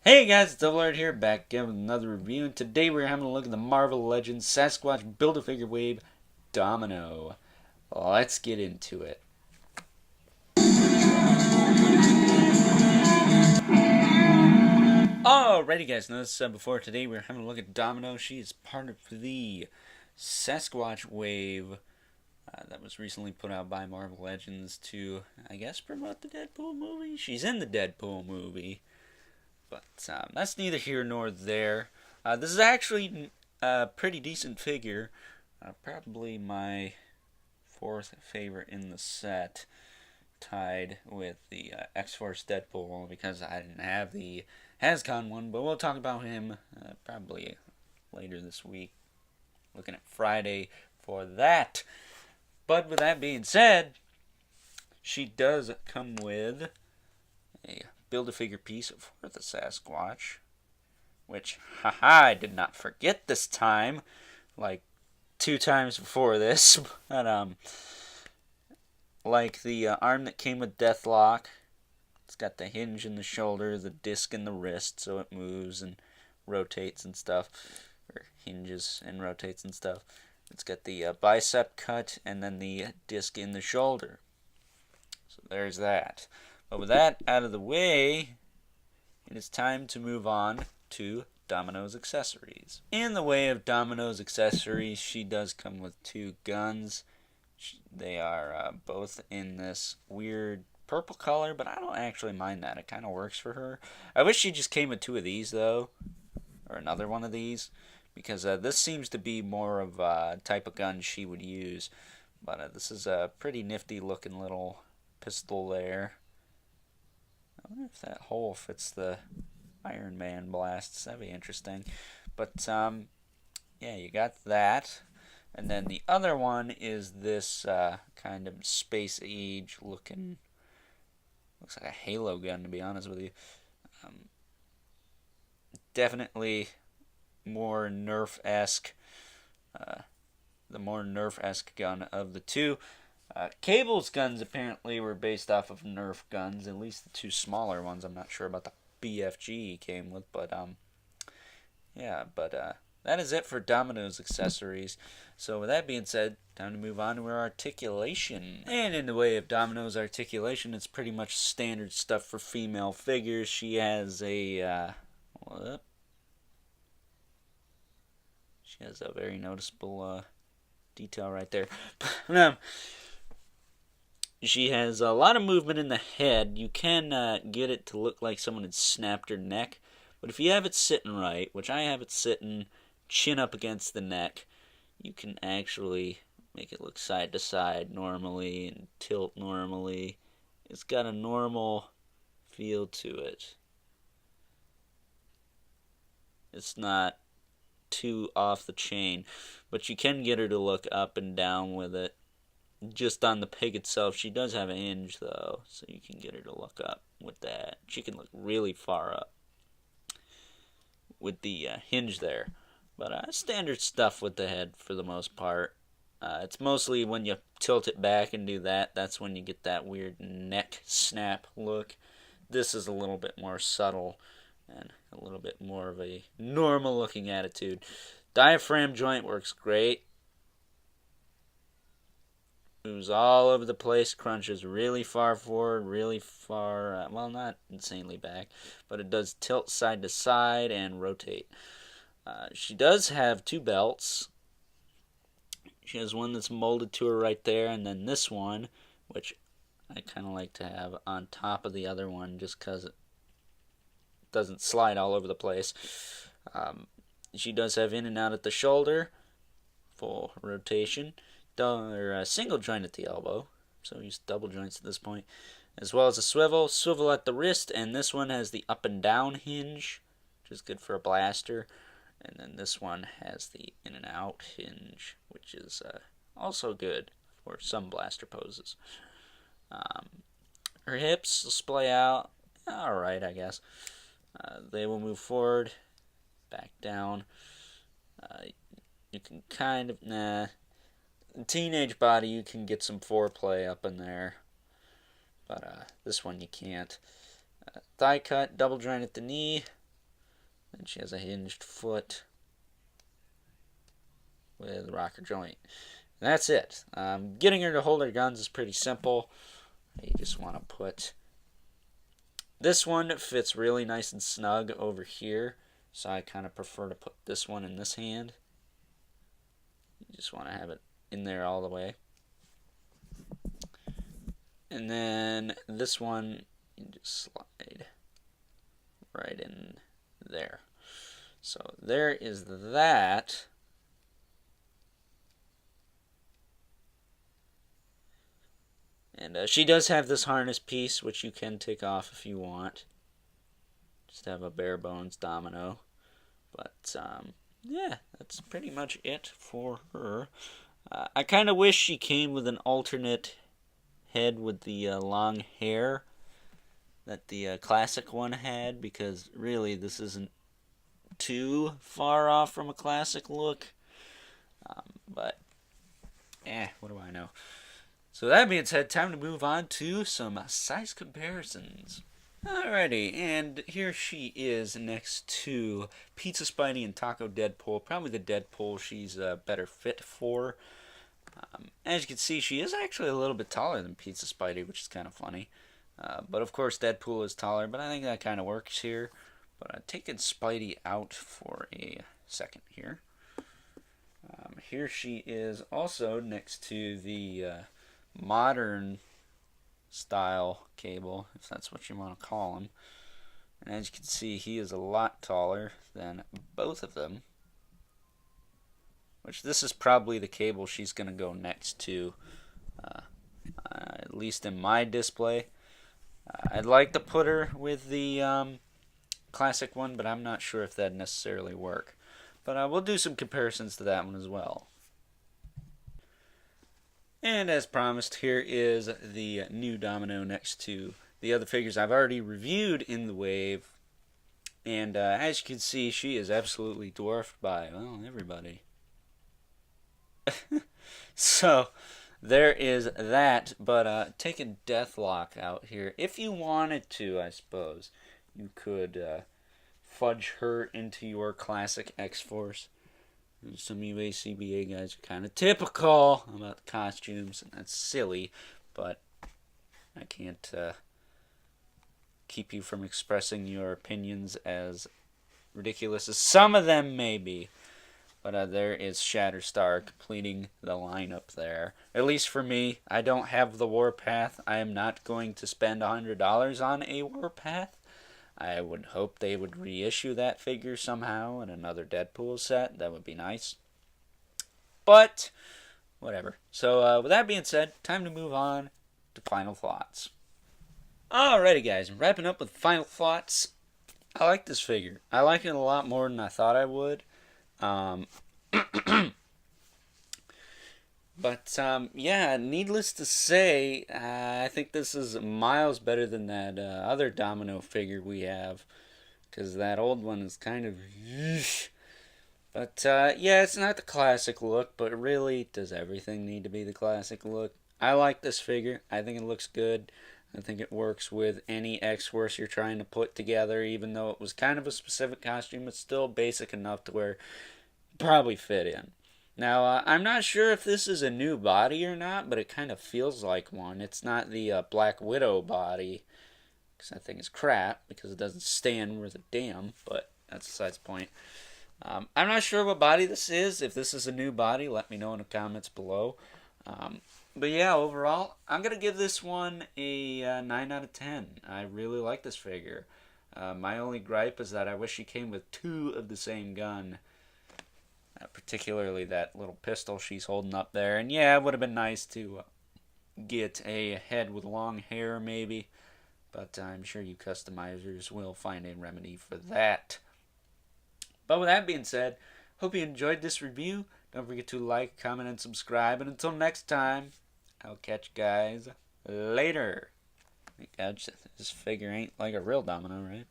Hey guys, it's Double Art here, back again with another review, and today we're having a look at the Marvel Legends Sasquatch Build-A-Figure Wave Domino. Let's get into it. Alrighty guys, notice before today we're having a look at Domino. She is part of the Sasquatch Wave that was recently put out by Marvel Legends to, I guess, promote the Deadpool movie. She's in the Deadpool movie. But that's neither here nor there. This is actually a pretty decent figure. Probably my fourth favorite in the set, tied with the X-Force Deadpool, because I didn't have the HasCon one, but we'll talk about him probably later this week. Looking at Friday for that. But with that being said, she does come with a Build-A-Figure piece for the Sasquatch, which, haha, I did not forget this time, like 2 times before this, but, like the arm that came with Deathlock, it's got the hinge in the shoulder, the disc in the wrist, so it moves and rotates and stuff, or hinges and rotates and stuff. It's got the bicep cut, and then the disc in the shoulder. So there's that. But with that out of the way, it is time to move on to Domino's accessories. In the way of Domino's accessories, she does come with 2 guns. They are both in this weird purple color, but I don't actually mind that. It kind of works for her. I wish she just came with 2 of these, though, or another one of these, because this seems to be more of a type of gun she would use. But this is a pretty nifty looking little pistol there. I wonder if that hole fits the Iron Man blasts. That'd be interesting. But, yeah, you got that. And then the other one is this kind of space age looking, looks like a Halo gun, to be honest with you. Definitely more Nerf-esque, the more Nerf-esque gun of the 2. Cable's guns apparently were based off of Nerf guns, at least the 2 smaller ones. I'm not sure about the BFG he came with, but yeah, but that is it for Domino's accessories. So with that being said, time to move on to her articulation. And in the way of Domino's articulation, it's pretty much standard stuff for female figures. She has a she has a very noticeable detail right there. She has a lot of movement in the head. You can get it to look like someone had snapped her neck. But if you have it sitting right, which I have it sitting chin up against the neck, you can actually make it look side to side normally and tilt normally. It's got a normal feel to it. It's not too off the chain, but you can get her to look up and down with it. Just on the pig itself, she does have a hinge though, so you can get her to look up with that. She can look really far up with the hinge there. But standard stuff with the head for the most part. It's mostly when you tilt it back and do that, that's when you get that weird neck snap look. This is a little bit more subtle and a little bit more of a normal looking attitude. Diaphragm joint works great. Moves all over the place, crunches really far forward, really far, well, not insanely back, but it does tilt side to side and rotate. She does have 2 belts. She has one that's molded to her right there, and then this one, which I kind of like to have on top of the other one just because it doesn't slide all over the place. She does have in and out at the shoulder, full rotation. Single joint at the elbow, so use double joints at this point, as well as a swivel at the wrist, and this one has the up and down hinge, which is good for a blaster, and then this one has the in and out hinge, which is also good for some blaster poses. Her hips will splay out, alright I guess. They will move forward, back down. You can kind of, teenage body, you can get some foreplay up in there, but this one you can't. Thigh cut, double joint at the knee, And she has a hinged foot with rocker joint. And that's it. Getting her to hold her guns is pretty simple. You just want to put... This one fits really nice and snug over here, so I kind of prefer to put this one in this hand. You just want to have it in there all the way. And then this one, you just slide right in there. So there is that. And she does have this harness piece, which you can take off if you want. Just have a bare bones Domino. But, yeah, that's pretty much it for her. I kind of wish she came with an alternate head with the long hair that the classic one had, because really this isn't too far off from a classic look. But, what do I know? So that being said, time to move on to some size comparisons. Alrighty, and here she is next to Pizza Spidey and Taco Deadpool. Probably the Deadpool she's a better fit for. As you can see, she is actually a little bit taller than Pizza Spidey, which is kind of funny. But of course, Deadpool is taller, but I think that kind of works here. But I'm taking Spidey out for a second here. Here she is also next to the modern style Cable, if that's what you want to call him. And as you can see, he is a lot taller than both of them. Which this is probably the Cable she's going to go next to, at least in my display. I'd like to put her with the classic one, but I'm not sure if that'd necessarily work. But we'll do some comparisons to that one as well. And as promised, here is the new Domino next to the other figures I've already reviewed in the wave. And as you can see, she is absolutely dwarfed by, well, everybody. So, there is that. But taking Deathlock out here, if you wanted to, I suppose, you could fudge her into your classic X-Force. Some of you ACBA guys are kind of typical about the costumes, and that's silly, but I can't keep you from expressing your opinions, as ridiculous as some of them may be. But there is Shatterstar completing the lineup there. At least for me, I don't have the Warpath. I am not going to spend $100 on a Warpath. I would hope they would reissue that figure somehow in another Deadpool set. That would be nice. But, whatever. So, with that being said, time to move on to final thoughts. Alrighty, guys. Wrapping up with final thoughts. I like this figure. I like it a lot more than I thought I would. But, yeah, needless to say, I think this is miles better than that other Domino figure we have. Because that old one is kind of... But, yeah, it's not the classic look, but really, does everything need to be the classic look? I like this figure. I think it looks good. I think it works with any X-Force you're trying to put together, even though it was kind of a specific costume. It's still basic enough to where it probably fit in. Now, I'm not sure if this is a new body or not, but it kind of feels like one. It's not the Black Widow body, because I think it's crap, because it doesn't stand worth a damn, but that's besides the point. I'm not sure what body this is. If this is a new body, let me know in the comments below. But yeah, overall, I'm going to give this one a 9 out of 10. I really like this figure. My only gripe is that I wish she came with two of the same gun. Particularly that little pistol she's holding up there. And yeah, it would have been nice to get a head with long hair maybe. But I'm sure you customizers will find a remedy for that. But with that being said, hope you enjoyed this review. Don't forget to like, comment, and subscribe. And until next time, I'll catch you guys later. This figure ain't like a real Domino, right?